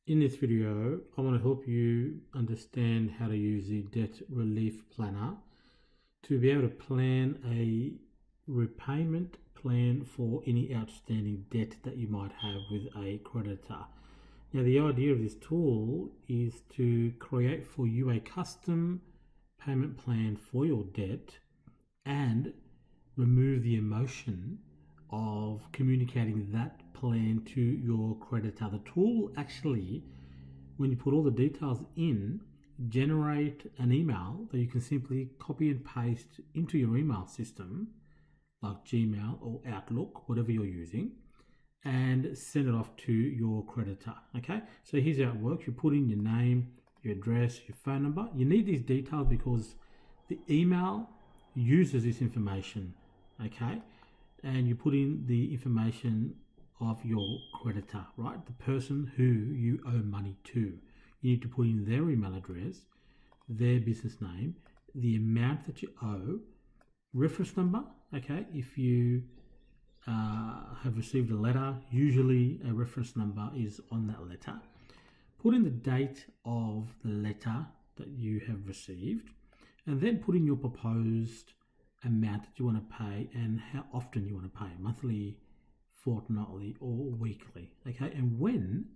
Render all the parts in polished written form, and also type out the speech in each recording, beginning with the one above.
In this video, I want to help you understand how to use the debt relief planner to be able to plan a repayment plan for any outstanding debt that you might have with a creditor. Now, the idea of this tool is to create for you a custom payment plan for your debt and remove the emotion of communicating that plan to your creditor. The tool actually, when you put all the details in, generate an email that you can simply copy and paste into your email system, like Gmail or Outlook, whatever you're using, and send it off to your creditor. Okay, so here's how it works. You put in your name, your address, your phone number. You need these details because the email uses this information. Okay, and you put in the information of your creditor, right? The person who you owe money to. You need to put in their email address, their business name, the amount that you owe, reference number. Okay, if you have received a letter, usually a reference number is on that letter. Put in the date of the letter that you have received, and then put in your proposed amount that you want to pay and how often you want to pay, monthly, fortnightly or weekly. Okay, and when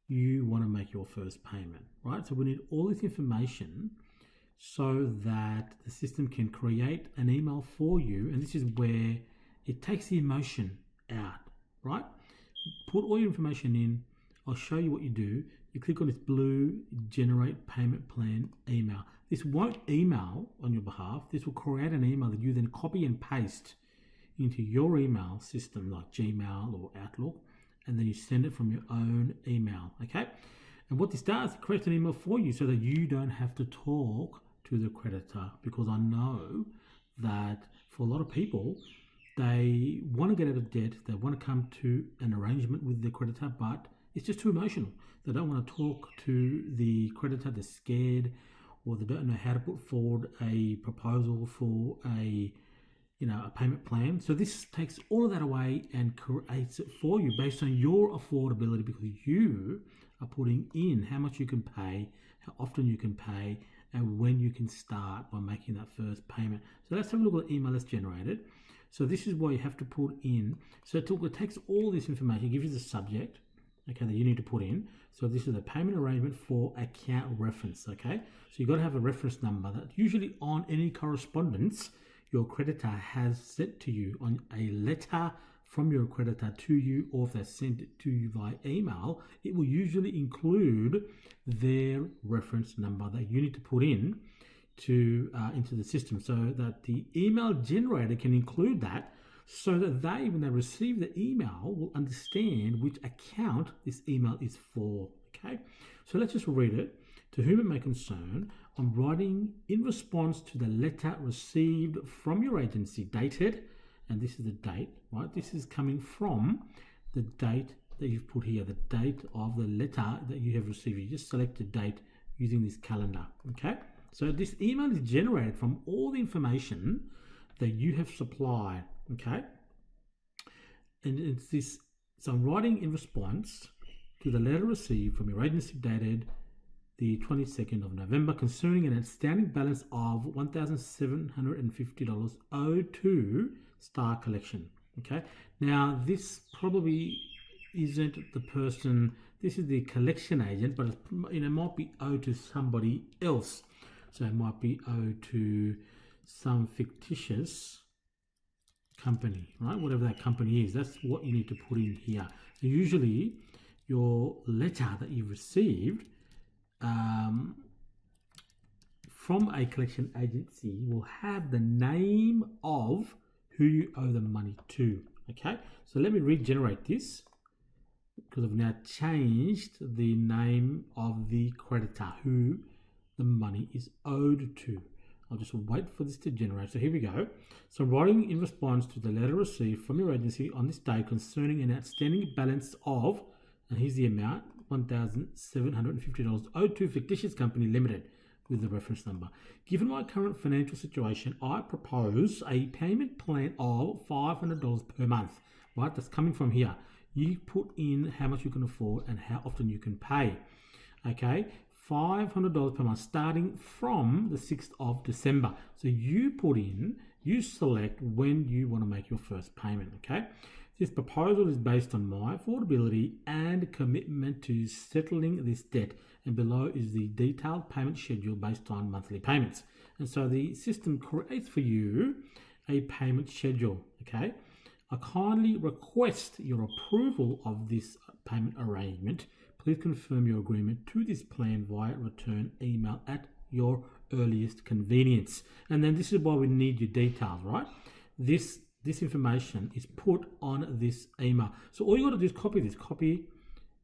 you want to make your first payment, right? So we need all this information so that the system can create an email for you, and this is where it takes the emotion out, right? Put all your information in. I'll show you what you do. You click on this blue generate payment plan email. This won't email on your behalf. This will create an email that you then copy and paste into your email system like Gmail or Outlook, and then you send it from your own email. Okay, and what this does, it creates an email for you so that you don't have to talk to the creditor, because I know that for a lot of people, they want to get out of debt, they want to come to an arrangement with the creditor, but it's just too emotional. They don't want to talk to the creditor, they're scared, or they don't know how to put forward a proposal for a payment plan. So this takes all of that away and creates it for you based on your affordability, because you are putting in how much you can pay, how often you can pay, and when you can start by making that first payment. So let's have a look at the email that's generated. So this is what you have to put in. So it takes all this information, gives you the subject, okay, that you need to put in. So this is a payment arrangement for account reference, okay? So you've got to have a reference number that usually on any correspondence your creditor has sent to you, on a letter from your creditor to you, or if they sent it to you via email, it will usually include their reference number that you need to put in to into the system, so that the email generator can include that, so that they, when they receive the email, will understand which account this email is for. Okay, so let's just read it. To whom it may concern, I'm writing in response to the letter received from your agency, dated, and this is the date, right? This is coming from the date that you've put here, the date of the letter that you have received. You just select the date using this calendar, okay? So this email is generated from all the information that you have supplied, okay? And it's this, so I'm writing in response to the letter received from your agency dated the 22nd of November concerning an outstanding balance of $1,750 owed to Star Collection. Okay, now this probably isn't the person, this is the collection agent, but it might be owed to somebody else. So it might be owed to some fictitious company, right? Whatever that company is, that's what you need to put in here. So usually your letter that you received from a collection agency will have the name of who you owe the money to. Okay, so let me regenerate this, because I've now changed the name of the creditor who the money is owed to. I'll just wait for this to generate. So here we go. So writing in response to the letter received from your agency on this day concerning an outstanding balance of, and here's the amount, $1,750 owed to fictitious company limited, with the reference number. Given my current financial situation, I propose a payment plan of $500 per month, right? That's coming from here. you put in how much you can afford and how often you can pay. Okay, $500 per month starting from the 6th of December. So you select when you want to make your first payment. Okay, this proposal is based on my affordability and commitment to settling this debt, and below is the detailed payment schedule based on monthly payments. And so the system creates for you a payment schedule. Okay, I kindly request your approval of this payment arrangement. Please confirm your agreement to this plan via return email at your earliest convenience. And then this is why we need your details, right? This information is put on this email. So all you got to do is copy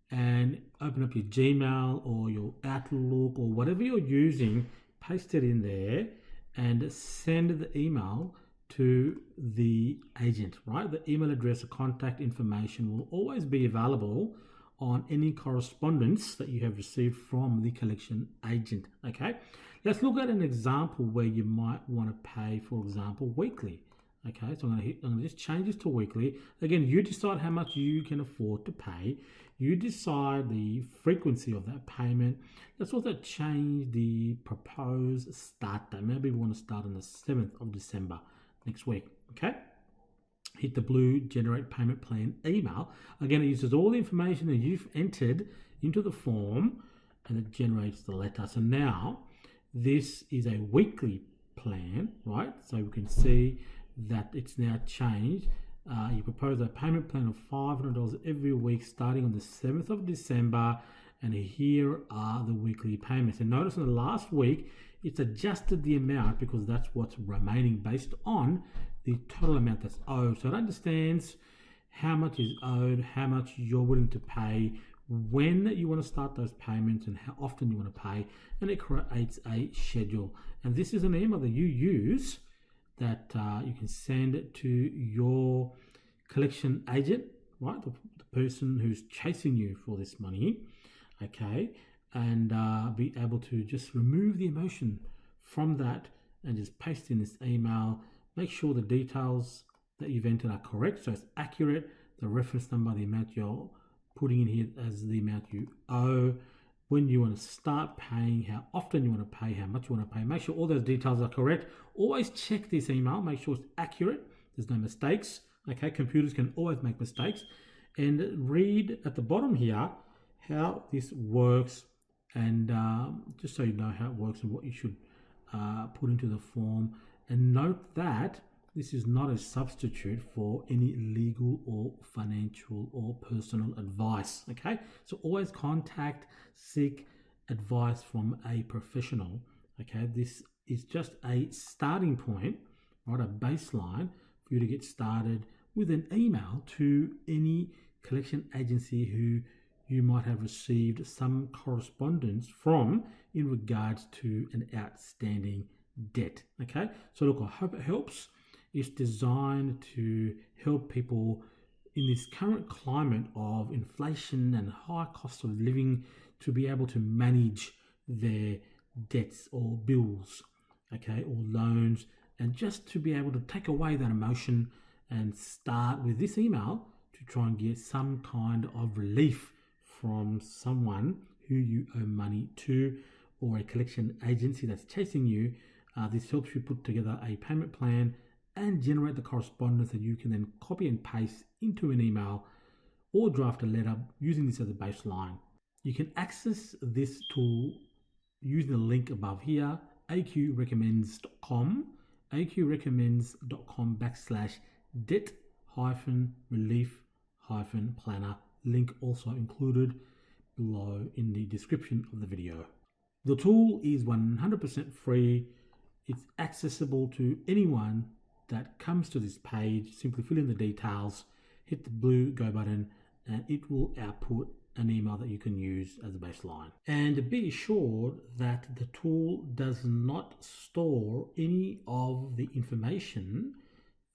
and open up your Gmail or your Outlook or whatever you're using, paste it in there and send the email to the agent, right? The email address or contact information will always be available on any correspondence that you have received from the collection agent. Okay, let's look at an example where you might want to pay, for example, weekly. Okay, so I'm going to just change this to weekly. Again, you decide how much you can afford to pay. You decide the frequency of that payment. Let's also change the proposed start date. Maybe we want to start on the 7th of December next week. Okay, hit the blue generate payment plan email. Again, it uses all the information that you've entered into the form and it generates the letter. So now this is a weekly plan, right? So we can see that it's now changed. You propose a payment plan of $500 every week starting on the 7th of December, and here are the weekly payments. And notice in the last week it's adjusted the amount because that's what's remaining based on the total amount that's owed. So it understands how much is owed, how much you're willing to pay, when you want to start those payments, and how often you want to pay, and it creates a schedule. And this is an email that you use that you can send it to your collection agent, right? The person who's chasing you for this money, okay? And be able to just remove the emotion from that and just paste in this email. Make sure the details that you've entered are correct, so it's accurate. The reference number, the amount you're putting in here as the amount you owe, when you want to start paying, how often you want to pay, how much you want to pay. Make sure all those details are correct. Always check this email, make sure it's accurate, there's no mistakes. Okay, computers can always make mistakes. And read at the bottom here how this works, and just so you know how it works and what you should put into the form. And note that this is not a substitute for any legal or financial or personal advice. Okay, so always seek advice from a professional. Okay, this is just a starting point, right? A baseline for you to get started with an email to any collection agency who you might have received some correspondence from in regards to an outstanding debt. Okay, so look, I hope it helps. It's designed to help people in this current climate of inflation and high cost of living to be able to manage their debts or bills, okay, or loans, and just to be able to take away that emotion and start with this email to try and get some kind of relief from someone who you owe money to, or a collection agency that's chasing you. This helps you put together a payment plan and generate the correspondence that you can then copy and paste into an email or draft a letter using this as a baseline. You can access this tool using the link above here, aqrecommends.com, aqrecommends.com/debt-relief-planner, link also included below in the description of the video. The tool is 100% free. It's accessible to anyone that comes to this page. Simply fill in the details, hit the blue go button, and it will output an email that you can use as a baseline. And be assured that the tool does not store any of the information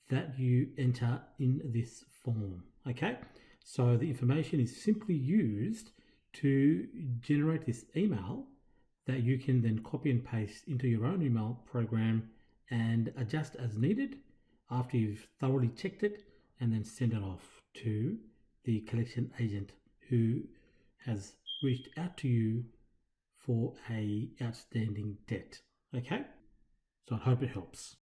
that you enter in this form. Okay, so the information is simply used to generate this email that you can then copy and paste into your own email program and adjust as needed after you've thoroughly checked it, and then send it off to the collection agent who has reached out to you for a outstanding debt. Okay? So I hope it helps.